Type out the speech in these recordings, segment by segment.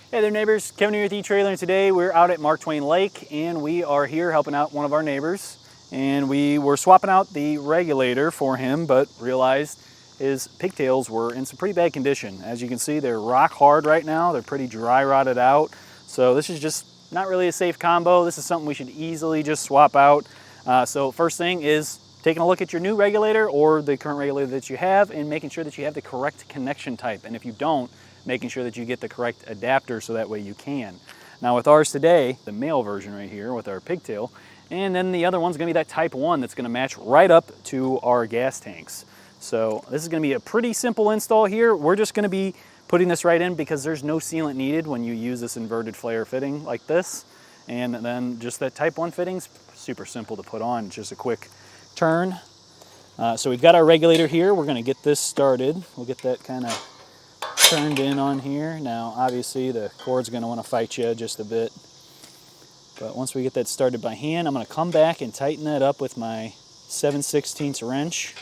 Hey there neighbors, Kevin here with Etrailer, and today we're out at Mark Twain Lake and we are here helping out one of our neighbors, and we were swapping out the regulator for him but realized his pigtails were in some pretty bad condition. As you can see, they're rock hard right now, they're pretty dry rotted out, so this is just not really a safe combo. This is something we should easily just swap out. So first thing is taking a look at your new regulator or the current regulator that you have and making sure that you have the correct connection type, and if you don't, making sure that you get the correct adapter so that way you can. Now with ours today, the male version right here with our pigtail, and then the other one's gonna be that type 1 that's gonna match right up to our gas tanks. So this is gonna be a pretty simple install here. We're just gonna be putting this right in because there's no sealant needed when you use this inverted flare fitting like this. And then just that type 1 fitting's super simple to put on, just a quick turn. So we've got our regulator here. We're gonna get this started. We'll get that kind of turned in on here. Now obviously the cord's going to want to fight you just a bit, but once we get that started by hand, I'm going to come back and tighten that up with my 7/16 wrench.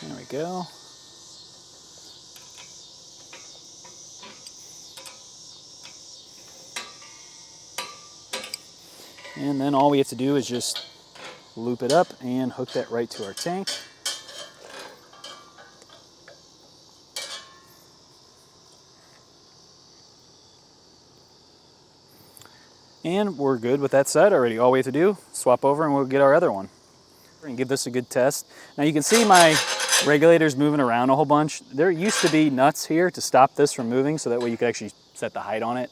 There we go. And then all we have to do is just loop it up and hook that right to our tank. And we're good with that set already. All we have to do, swap over and we'll get our other one. And give this a good test. Now you can see my regulator's moving around a whole bunch. There used to be nuts here to stop this from moving so that way you could actually set the height on it.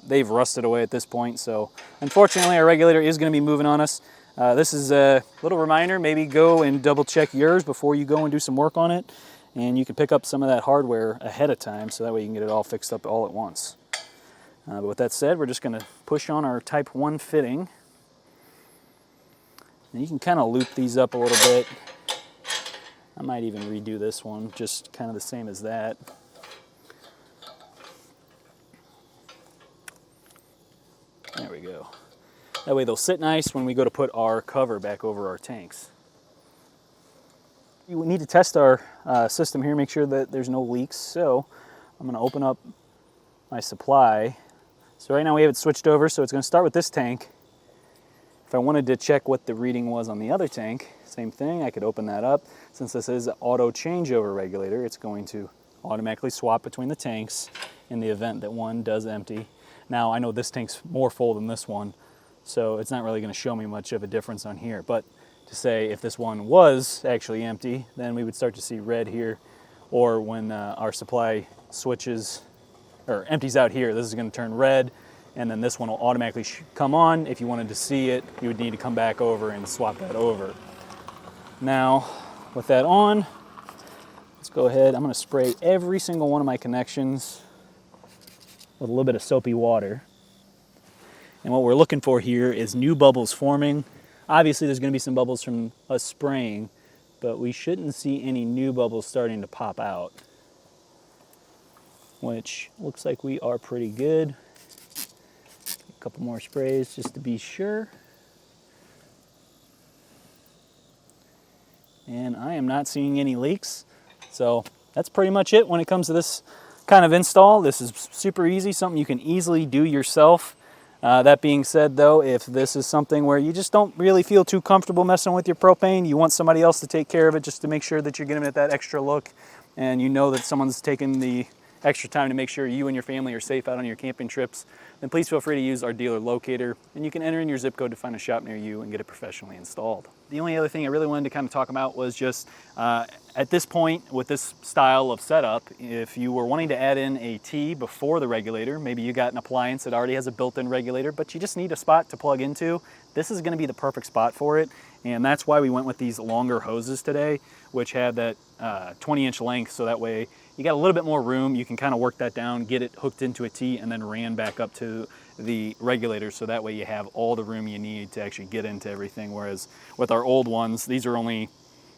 They've rusted away at this point, so unfortunately our regulator is going to be moving on us. This is a little reminder, maybe go and double check yours before you go and do some work on it, and you can pick up some of that hardware ahead of time so that way you can get it all fixed up all at once. But with that said, we're just going to push on our type 1 fitting, and you can kind of loop these up a little bit. I might even redo this one, just kind of the same as that. There we go. That way they'll sit nice when we go to put our cover back over our tanks. We need to test our system here, make sure that there's no leaks. So I'm going to open up my supply. So right now we have it switched over, so it's going to start with this tank. If I wanted to check what the reading was on the other tank, same thing, I could open that up. Since this is an auto changeover regulator, it's going to automatically swap between the tanks in the event that one does empty. Now I know this tank's more full than this one, so it's not really going to show me much of a difference on here. But to say if this one was actually empty, then we would start to see red here. Or when our supply switches or empties out here, this is going to turn red, and then this one will automatically come on. If you wanted to see it, you would need to come back over and swap that over. Now, with that on, let's go ahead. I'm going to spray every single one of my connections with a little bit of soapy water. And what we're looking for here is new bubbles forming. Obviously there's going to be some bubbles from us spraying, but we shouldn't see any new bubbles starting to pop out, which looks like we are pretty good. A couple more sprays just to be sure. And I am not seeing any leaks. So that's pretty much it when it comes to this kind of install. This is super easy, something you can easily do yourself. That being said though, if this is something where you just don't really feel too comfortable messing with your propane, you want somebody else to take care of it just to make sure that you're giving it that extra look, and you know that someone's taken the extra time to make sure you and your family are safe out on your camping trips, then please feel free to use our dealer locator, and you can enter in your zip code to find a shop near you and get it professionally installed. The only other thing I really wanted to kind of talk about was just at this point with this style of setup, if you were wanting to add in a T before the regulator, maybe you got an appliance that already has a built-in regulator, but you just need a spot to plug into, this is going to be the perfect spot for it. And that's why we went with these longer hoses today, which have that 20-inch length, so that way you got a little bit more room. You can kind of work that down, get it hooked into a T, and then ran back up to the regulator, so that way you have all the room you need to actually get into everything. Whereas with our old ones, these are only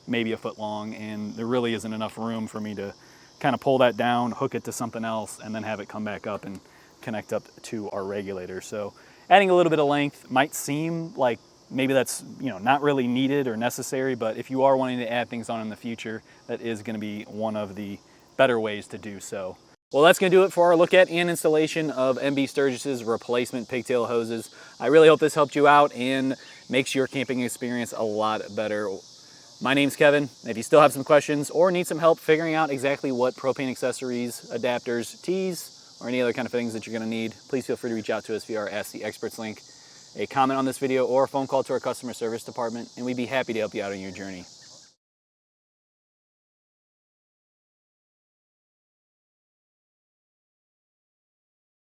maybe a foot long, and there really isn't enough room for me to kind of pull that down, hook it to something else, and then have it come back up and connect up to our regulator. So adding a little bit of length might seem like maybe that's not really needed or necessary, but if you are wanting to add things on in the future, that is going to be one of the better ways to do so. Well, that's going to do it for our look at and installation of MB Sturgis's replacement pigtail hoses. I really hope this helped you out and makes your camping experience a lot better. My name's Kevin. If you still have some questions or need some help figuring out exactly what propane accessories, adapters, tees, or any other kind of things that you're going to need, please feel free to reach out to us via our Ask the Experts link, a comment on this video, or a phone call to our customer service department, and we'd be happy to help you out on your journey.